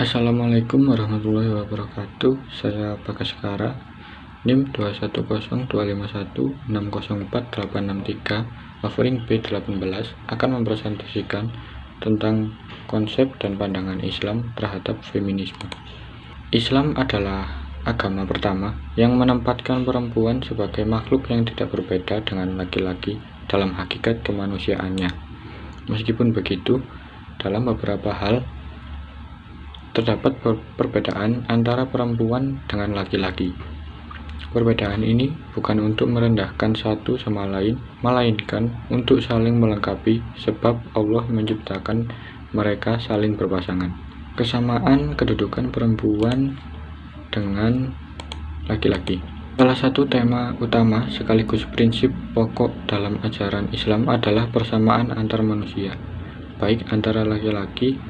Assalamualaikum warahmatullahi wabarakatuh. Saya Bagaskara, NIM 2102516048663, offering B18 akan mempresentasikan tentang konsep dan pandangan Islam terhadap feminisme. Islam adalah agama pertama yang menempatkan perempuan sebagai makhluk yang tidak berbeda dengan laki-laki dalam hakikat kemanusiaannya. Meskipun begitu, dalam beberapa hal terdapat perbedaan antara perempuan dengan laki-laki. Perbedaan ini bukan untuk merendahkan satu sama lain, melainkan untuk saling melengkapi, sebab Allah menciptakan mereka saling berpasangan. Kesamaan kedudukan perempuan dengan laki-laki. Salah satu tema utama sekaligus prinsip pokok dalam ajaran Islam adalah persamaan antar manusia, baik antara laki-laki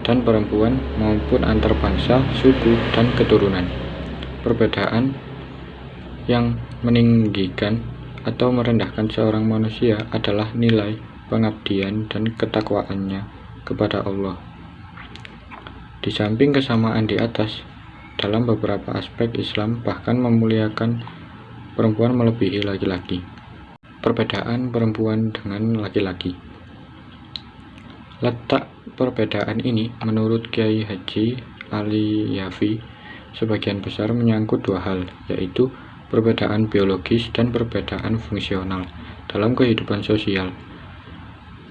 dan perempuan maupun antar bangsa, suku, dan keturunan. Perbedaan yang meninggikan atau merendahkan seorang manusia adalah nilai pengabdian dan ketakwaannya kepada Allah. Di samping kesamaan di atas, dalam beberapa aspek Islam bahkan memuliakan perempuan melebihi laki-laki. Perbedaan perempuan dengan laki-laki. Letak perbedaan ini menurut Kiai Haji Ali Yafi sebagian besar menyangkut dua hal, yaitu perbedaan biologis dan perbedaan fungsional dalam kehidupan sosial.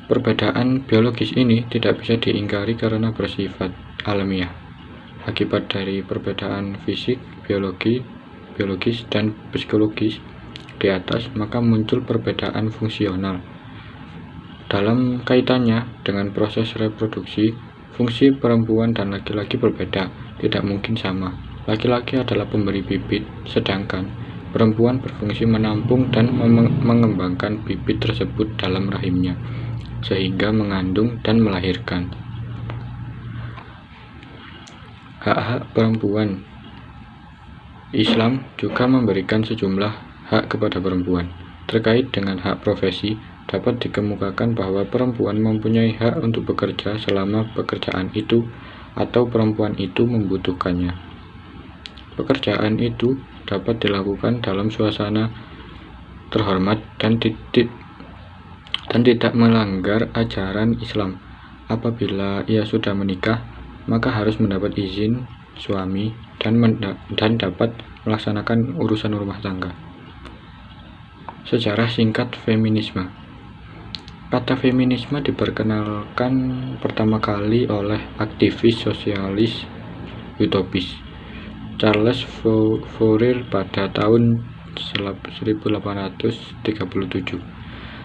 Perbedaan biologis ini tidak bisa diingkari karena bersifat alamiah. Akibat dari perbedaan fisik, biologis, dan psikologis di atas, maka muncul perbedaan fungsional. Dalam kaitannya dengan proses reproduksi, fungsi perempuan dan laki-laki berbeda, tidak mungkin sama. Laki-laki adalah pemberi bibit, sedangkan perempuan berfungsi menampung dan mengembangkan bibit tersebut dalam rahimnya, sehingga mengandung dan melahirkan. Hak-hak perempuan. Islam juga memberikan sejumlah hak kepada perempuan. Terkait dengan hak profesi, dapat dikemukakan bahwa perempuan mempunyai hak untuk bekerja selama pekerjaan itu atau perempuan itu membutuhkannya. Pekerjaan itu dapat dilakukan dalam suasana terhormat dan tidak melanggar ajaran Islam. Apabila ia sudah menikah, maka harus mendapat izin suami dan dapat melaksanakan urusan rumah tangga. Sejarah singkat feminisme. Kata feminisme diperkenalkan pertama kali oleh aktivis sosialis utopis Charles Fourier pada tahun 1837.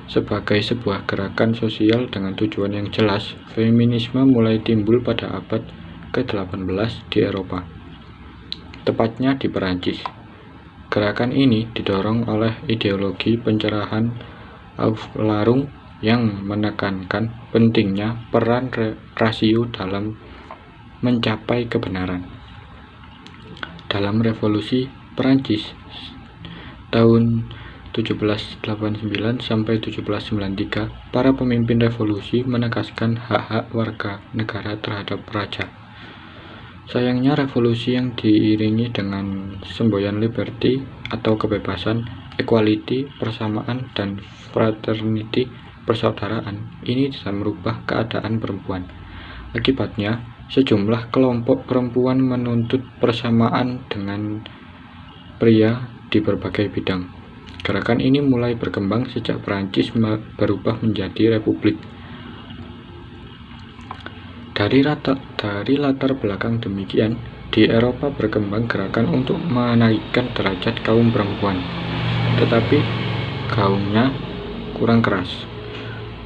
Sebagai sebuah gerakan sosial dengan tujuan yang jelas, feminisme mulai timbul pada abad ke-18 di Eropa, tepatnya di Perancis. Gerakan ini didorong oleh ideologi pencerahan Aufklärung yang menekankan pentingnya peran rasio dalam mencapai kebenaran. Dalam revolusi Perancis tahun 1789 sampai 1793, para pemimpin revolusi menegaskan hak-hak warga negara terhadap raja. Sayangnya, revolusi yang diiringi dengan semboyan liberty atau kebebasan, equality, persamaan, dan fraternity, persaudaraan, ini bisa merubah keadaan perempuan. Akibatnya, sejumlah kelompok perempuan menuntut persamaan dengan pria di berbagai bidang. Gerakan ini mulai berkembang sejak Perancis berubah menjadi republik. Dari latar belakang demikian, di Eropa berkembang gerakan untuk menaikkan derajat kaum perempuan, tetapi gaungnya kurang keras.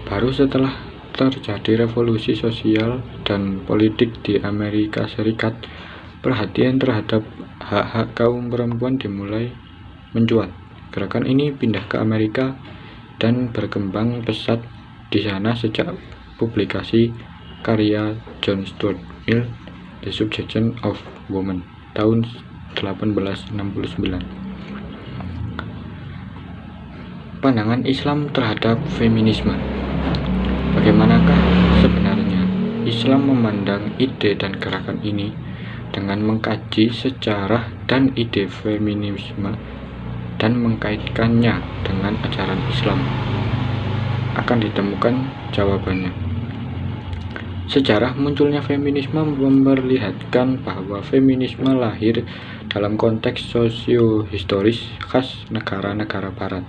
Baru setelah terjadi revolusi sosial dan politik di Amerika Serikat, perhatian terhadap hak-hak kaum perempuan dimulai mencuat. Gerakan ini pindah ke Amerika dan berkembang pesat di sana sejak publikasi karya John Stuart Mill, The Subjection of Woman, tahun 1869. Pandangan Islam terhadap feminisme. Bagaimanakah sebenarnya Islam memandang ide dan gerakan ini dengan mengkaji sejarah dan ide feminisme dan mengkaitkannya dengan ajaran Islam. Akan ditemukan jawabannya. Sejarah munculnya feminisme memperlihatkan bahwa feminisme lahir dalam konteks sosio-historis khas negara-negara barat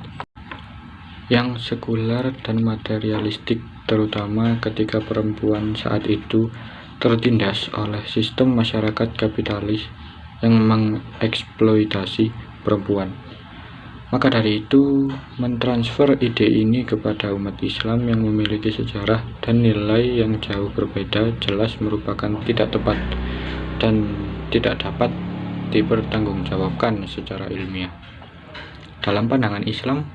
yang sekuler dan materialistik, terutama ketika perempuan saat itu tertindas oleh sistem masyarakat kapitalis yang mengeksploitasi perempuan. Maka dari itu, mentransfer ide ini kepada umat Islam yang memiliki sejarah dan nilai yang jauh berbeda jelas merupakan tidak tepat dan tidak dapat dipertanggungjawabkan secara ilmiah. Dalam pandangan Islam,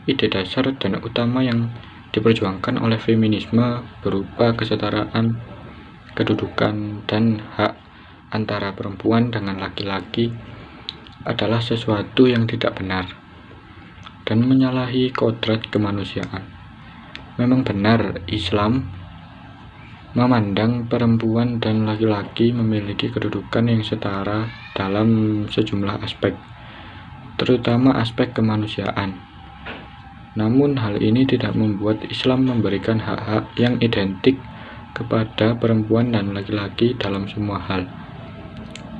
ide dasar dan utama yang diperjuangkan oleh feminisme berupa kesetaraan, kedudukan, dan hak antara perempuan dengan laki-laki adalah sesuatu yang tidak benar dan menyalahi kodrat kemanusiaan. Memang benar Islam memandang perempuan dan laki-laki memiliki kedudukan yang setara dalam sejumlah aspek, terutama aspek kemanusiaan. Namun hal ini tidak membuat Islam memberikan hak-hak yang identik kepada perempuan dan laki-laki dalam semua hal.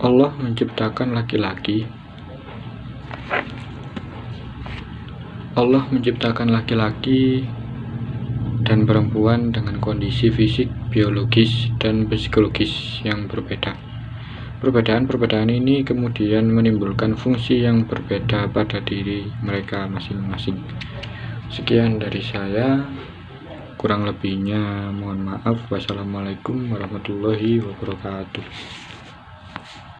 Allah menciptakan laki-laki dan perempuan dengan kondisi fisik, biologis, dan psikologis yang berbeda. Perbedaan-perbedaan ini kemudian menimbulkan fungsi yang berbeda pada diri mereka masing-masing. Sekian dari saya, kurang lebihnya mohon maaf. Wassalamualaikum warahmatullahi wabarakatuh.